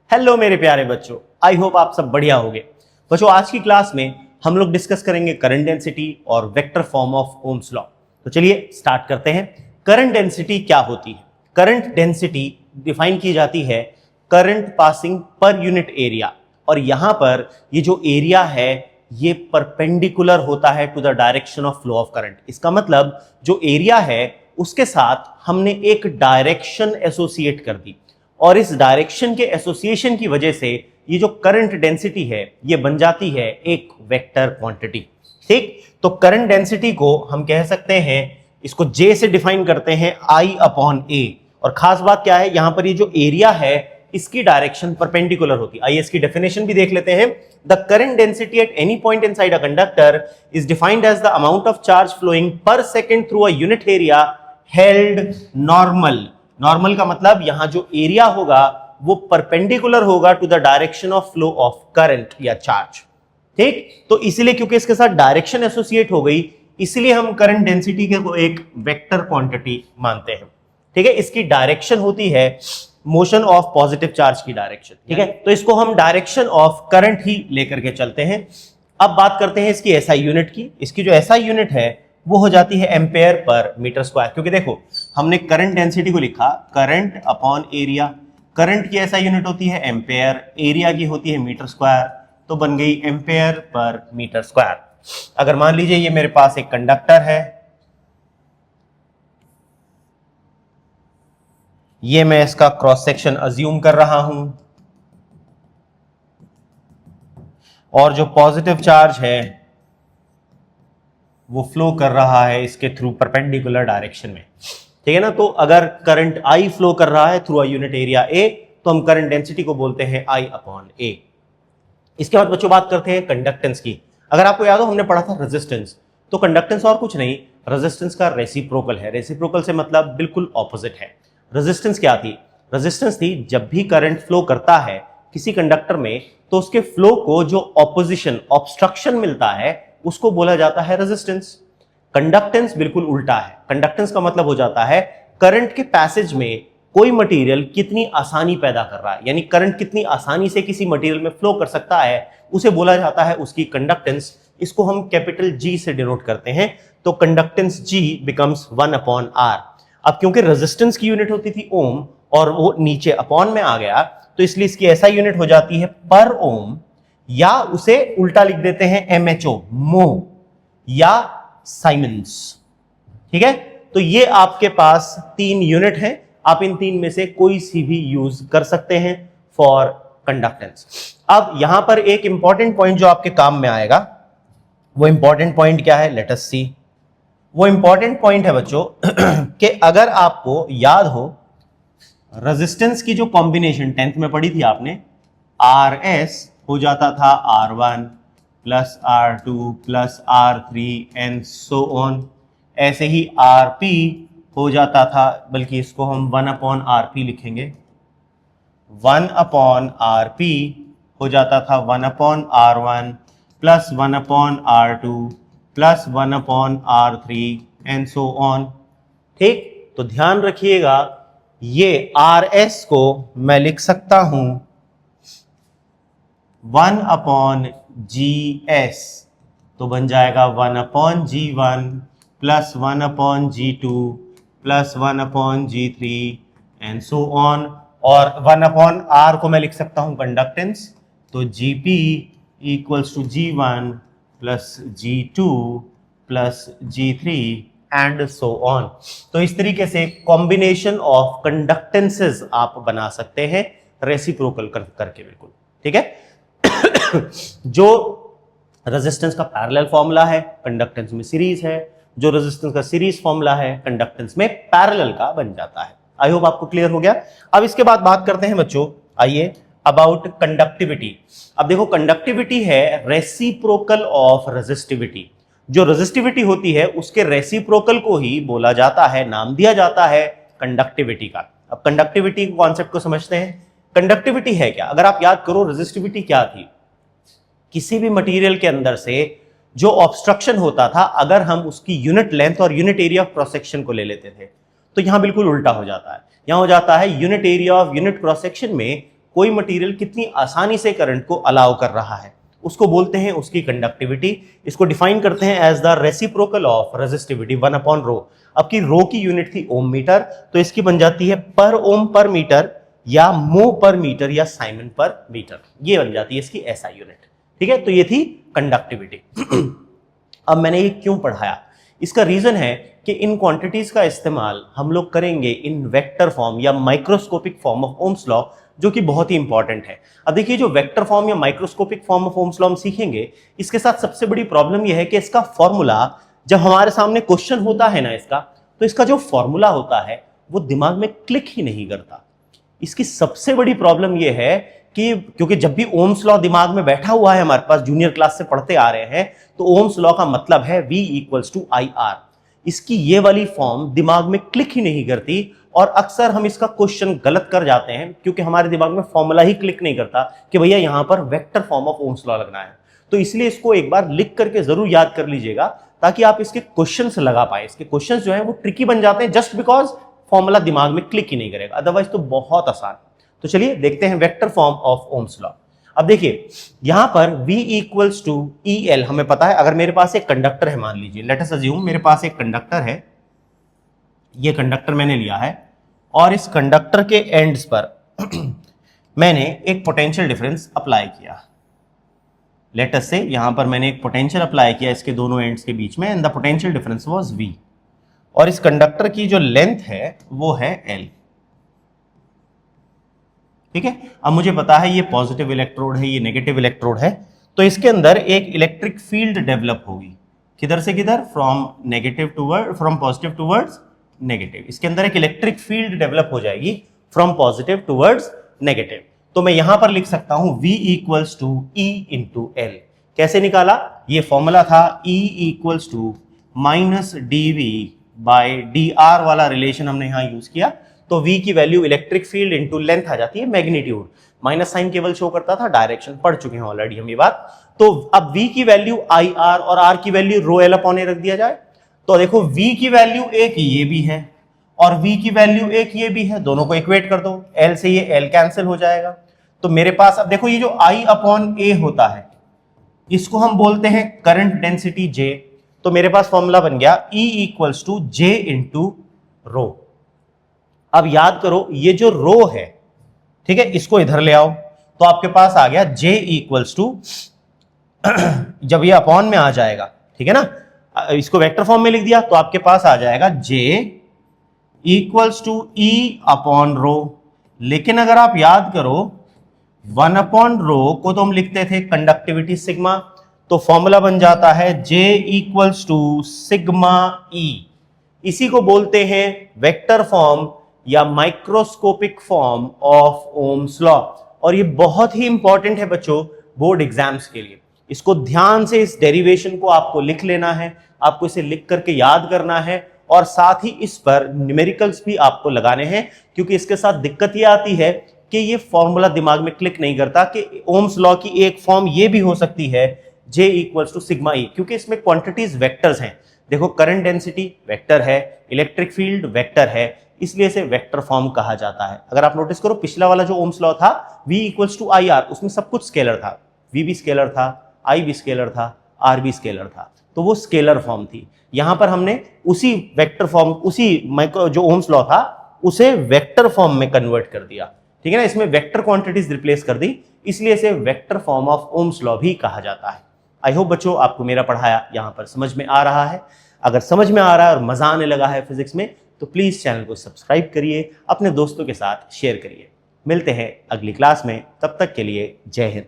Hello मेरे प्यारे बच्चों, आई होप आप सब बढ़िया होंगे। बच्चों, आज की क्लास में हम लोग डिस्कस करेंगे करंट डेंसिटी और vector form of Ohm's law. तो चलिए स्टार्ट करते हैं। करंट डेंसिटी क्या होती है? करंट डेंसिटी डिफाइन की जाती है current passing per unit area, और यहां पर ये जो एरिया है ये परपेंडिकुलर होता है to the direction of flow of current. इसका मतलब जो एरिया है उसके साथ हमने एक डायरेक्शन एसोसिएट कर दी, और इस डायरेक्शन के एसोसिएशन की वजह से ये जो करंट डेंसिटी है ये बन जाती है एक वेक्टर क्वांटिटी। ठीक, तो करंट डेंसिटी को हम कह सकते हैं, इसको J से डिफाइन करते हैं I/A। और खास बात क्या है, यहां पर ये जो एरिया है इसकी डायरेक्शन परपेंडिकुलर होती है। आइए इसकी डेफिनेशन भी देख लेते हैं। The current density at any point inside a conductor is defined as the amount of charge flowing per second through a unit area held normal. Normal का मतलब यहां जो एरिया होगा वो परपेंडिकुलर होगा to the direction of flow of current या charge. ठीक, तो इसीलिए क्योंकि इसके साथ डायरेक्शन एसोसिएट हो गई, इसलिए हम करंट डेंसिटी के को एक वेक्टर क्वांटिटी मानते हैं। ठीक है, इसकी डायरेक्शन होती है मोशन ऑफ पॉजिटिव चार्ज की डायरेक्शन। ठीक है, तो इसको हम डायरेक्शन ऑफ करंट ही लेकर के चलते हैं। अब बात करते हैं इसकी एसआई यूनिट की। इसकी जो एसआई यूनिट है वो हो जाती है एम्पेयर पर मीटर स्क्वायर, क्योंकि देखो हमने करंट डेंसिटी को लिखा करंट अपॉन एरिया। करंट की एसआई यूनिट होती है एम्पेयर, एरिया की होती है मीटर स्क्वायर, तो बन गई एम्पेयर पर मीटर स्क्वायर। अगर मान लीजिए ये मेरे पास एक कंडक्टर है, ये मैं इसका क्रॉस सेक्शन अज्यूम कर रहा हूं, और जो पॉजिटिव चार्ज है वो फ्लो कर रहा है इसके थ्रू परपेंडिकुलर डायरेक्शन में। ठीक है ना, तो अगर करंट I फ्लो कर रहा है through a unit area A, तो हम करंट डेंसिटी को बोलते हैं I/A। इसके बाद बच्चों बात करते हैं कंडक्टेंस की। अगर आपको याद हो हमने पढ़ा था रेजिस्टेंस, तो कंडक्टेंस और कुछ नहीं, रेजिस्टेंस का रेसिप्रोकल है। रेसिप्रोकल से मतलब बिल्कुल ऑपोजिट है। रेजिस्टेंस क्या थी? रेजिस्टेंस थी जब भी करंट फ्लो करता है किसी कंडक्टर में, तो उसके फ्लो को जो ऑपोजिशन ऑब्स्ट्रक्शन मिलता है उसको बोला जाता है रेजिस्टेंस। कंडक्टेंस बिल्कुल उल्टा है। कंडक्टेंस का मतलब हो जाता है करंट के पैसेज में कोई मटेरियल कितनी आसानी पैदा कर रहा है, यानी करंट कितनी आसानी से किसी मटेरियल में फ्लो कर सकता है, उसे बोला जाता है उसकी कंडक्टेंस। इसको हम कैपिटल G से डिनोट करते हैं, तो कंडक्टेंस G बिकम्स 1/R। अब क्योंकि रेजिस्टेंस की यूनिट होती थी ओम और वो नीचे अपॉन में आ गया, तो इसलिए इसकी ऐसा यूनिट हो जाती है पर ओम, या उसे उल्टा लिख देते हैं MHO, मो, या साइमंस। ठीक है, तो ये आपके पास 3 यूनिट हैं, आप इन 3 में से कोई सी भी यूज कर सकते हैं फॉर कंडक्टेंस। अब यहां पर एक इंपॉर्टेंट पॉइंट जो आपके काम में आएगा, वो इंपॉर्टेंट पॉइंट क्या है, लेट अस सी। वो इंपॉर्टेंट पॉइंट है बच्चों कि अगर आपको याद हो रेजिस्टेंस की जो कॉम्बिनेशन 10th में पढ़ी थी आपने, RS हो जाता था R1 plus R2 plus R3 and so on. ऐसे ही RP हो जाता था, बल्कि इसको हम 1/RP लिखेंगे, 1/RP हो जाता था 1/R1 plus 1/R2 plus 1/R3 and so on. ठीक, तो ध्यान रखिएगा ये RS को मैं लिख सकता हूं 1/GS, तो बन जाएगा 1/G1 plus 1/G2 plus 1/G3 and so on. और 1/R को मैं लिख सकता हूं कंडक्टेंस, तो GP equals to G1 plus G2 plus G3 and so on. तो इस तरीके से कॉम्बिनेशन ऑफ कंडक्टेंसेस आप बना सकते हैं रेसिप्रोकल करके, बिल्कुल ठीक है। जो रेजिस्टेंस का पैरेलल फॉर्मूला है कंडक्टेंस में सीरीज है, जो रेजिस्टेंस का सीरीज फॉर्मूला है कंडक्टेंस में पैरेलल का बन जाता है। आई होप आपको क्लियर हो गया। अब इसके बाद बात करते हैं बच्चों, आइए, अबाउट कंडक्टिविटी। अब देखो कंडक्टिविटी है रेसिप्रोकल ऑफ रेजिस्टिविटी। जो रेजिस्टिविटी होती है उसके रेसिप्रोकल को ही बोला जाता है, नाम दिया जाता है कंडक्टिविटी का। अब कंडक्टिविटी कॉन्सेप्ट को समझते हैं। कंडक्टिविटी है क्या? अगर आप याद करो रेजिस्टिविटी क्या थी, किसी भी मटेरियल के अंदर से जो ऑब्स्ट्रक्शन होता था, अगर हम उसकी यूनिट लेंथ और unit area of cross section को ले लेते थे, तो यहां बिल्कुल उल्टा हो जाता है। यहां हो जाता है unit area of unit cross section में कोई मटेरियल कितनी आसानी से करंट को अलाउ कर रहा है, उसको बोलते हैं उसकी कंडक्टिविटी। इसको डिफाइन करते हैं as the reciprocal of resistivity 1/ρ। अब की रो की यूनिट थी ओम मीटर, तो इसकी बन जाती है पर ओम पर मीटर या मो पर मीटर या साइमन पर मीटर, ये बन जाती है इसकी एसआई यूनिट। ठीक है, तो ये थी कंडक्टिविटी। अब मैंने ये क्यों पढ़ाया, इसका रीजन है कि इन क्वांटिटीज का इस्तेमाल हम लोग करेंगे इन वेक्टर फॉर्म या microscopic form of Ohm's law, जो कि बहुत ही इंपॉर्टेंट है। अब देखिए, जो वेक्टर फॉर्म या microscopic form of Ohm's law हम सीखेंगे, इसके साथ सबसे बड़ी प्रॉब्लम यह है कि इसका फॉर्मूला जब हमारे सामने क्वेश्चन होता है ना इसका, तो इसका जो फॉर्मूला होता है वो दिमाग में क्लिक ही नहीं करता। इसकी सबसे बड़ी प्रॉब्लम यह है कि क्योंकि जब भी ओम्स लॉ दिमाग में बैठा हुआ है, हमारे पास जूनियर क्लास से पढ़ते आ रहे हैं, तो ओम्स लॉ का मतलब है V = IR। इसकी ये वाली फॉर्म दिमाग में क्लिक ही नहीं करती और अक्सर हम इसका क्वेश्चन गलत कर जाते हैं क्योंकि हमारे दिमाग में फॉर्मूला ही क्लिक नहीं करता कि भैया यहां पर vector form of Ohm's law लगना है। तो इसलिए इसको एक बार लिख करके जरूर याद कर लीजिएगा ताकि आप इसके क्वेश्चन से लगा पाए। इसके क्वेश्चन जो है वो ट्रिकी बन जाते हैं जस्ट बिकॉज फॉर्मूला दिमाग में क्लिक ही नहीं करेगा, अदरवाइज तो बहुत आसान। तो चलिए देखते हैं vector form of Ohm's law. अब देखिए यहां पर V = EL हमें पता है। अगर मेरे पास एक कंडक्टर है, मान लीजिए लेट अस अज्यूम मेरे पास एक कंडक्टर है, ये कंडक्टर मैंने लिया है और इस कंडक्टर के एंड्स पर मैंने एक पोटेंशियल डिफरेंस अप्लाई किया। लेट अस से यहां पर मैंने एक पोटेंशियल अप्लाई किया इसके दोनों एंड्स के बीच में and the potential difference was V, और इस कंडक्टर की जो लेंथ है वो है L। ठीक है, अब मुझे पता है ये पॉजिटिव इलेक्ट्रोड है, ये नेगेटिव इलेक्ट्रोड है, तो इसके अंदर एक इलेक्ट्रिक फील्ड डेवलप होगी। किधर से किधर? From positive towards negative. इसके अंदर एक इलेक्ट्रिक फील्ड डेवलप हो जाएगी फ्रॉम पॉजिटिव टूवर्ड्स नेगेटिव। तो मैं यहां पर लिख सकता हूं V = E × L। कैसे निकाला? ये फॉर्मूला था E = -dV/dr वाला रिलेशन हमने यहां यूज किया। तो V की value electric field into length आ जाती है मैग्नीट्यूड, माइनस साइन केवल शो करता था, डायरेक्शन पढ़ चुके हैं ऑलरेडी हम ये बात। तो अब V की वैल्यू IR और R की वैल्यू ρL/A रख दिया जाए, तो देखो V की वैल्यू एक ये भी है और V की वैल्यू एक ये भी है, दोनों को इक्वेट कर दो, L से ये L कैंसिल हो जाएगा। तो मेरे पास अब देखो ये जो I/A होता है इसको हम बोलते हैं करंट डेंसिटी J। तो मेरे पास फॉर्मूला बन गया E = J × ρ। अब याद करो ये जो रो है, ठीक है, इसको इधर ले आओ तो आपके पास आ गया J = जब ये अपॉन में आ जाएगा, ठीक है ना, इसको वेक्टर फॉर्म में लिख दिया तो आपके पास आ जाएगा J = E/ρ। लेकिन अगर आप याद करो 1/ρ को तो हम लिखते थे कंडक्टिविटी सिग्मा, तो फॉर्मूला बन जाता है J = σE। इसी को बोलते हैं वेक्टर फॉर्म या microscopic form of Ohm's law. और ये बहुत ही इंपॉर्टेंट है बच्चों बोर्ड एग्जाम्स के लिए। इसको ध्यान से, इस डेरिवेशन को आपको लिख लेना है, आपको इसे लिख करके याद करना है और साथ ही इस पर न्यूमेरिकल्स भी आपको लगाने हैं, क्योंकि इसके साथ दिक्कत ये आती है कि ये फॉर्मूला दिमाग में क्लिक नहीं करता कि ओम्स लॉ की एक फॉर्म ये भी हो सकती है J = σE, क्योंकि इसमें क्वांटिटीज वेक्टर्स हैं। देखो करंट डेंसिटी वेक्टर है, इलेक्ट्रिक फील्ड वेक्टर है, इसलिए इसे वेक्टर फॉर्म कहा जाता है। अगर आप नोटिस करो पिछला वाला जो ओम्स लॉ था V = IR, उसमें सब कुछ स्केलर था, V भी स्केलर था, I भी स्केलर था, R भी स्केलर था, तो वो स्केलर फॉर्म थी। यहां पर हमने उसी वेक्टर फॉर्म, उसी जो ओम्स लॉ था उसे वेक्टर फॉर्म में कन्वर्ट कर दिया, ठीक है ना, इसमें वेक्टर क्वांटिटीज रिप्लेस कर दी, इसलिए इसे vector form of Ohm's law भी कहा जाता है। आई होप बच्चों आपको मेरा पढ़ाया यहां पर समझ में आ रहा है। अगर समझ में आ रहा है और मजा आने लगा है फिजिक्स में तो प्लीज चैनल को सब्सक्राइब करिए, अपने दोस्तों के साथ शेयर करिए। मिलते हैं अगली क्लास में, तब तक के लिए जय हिंद।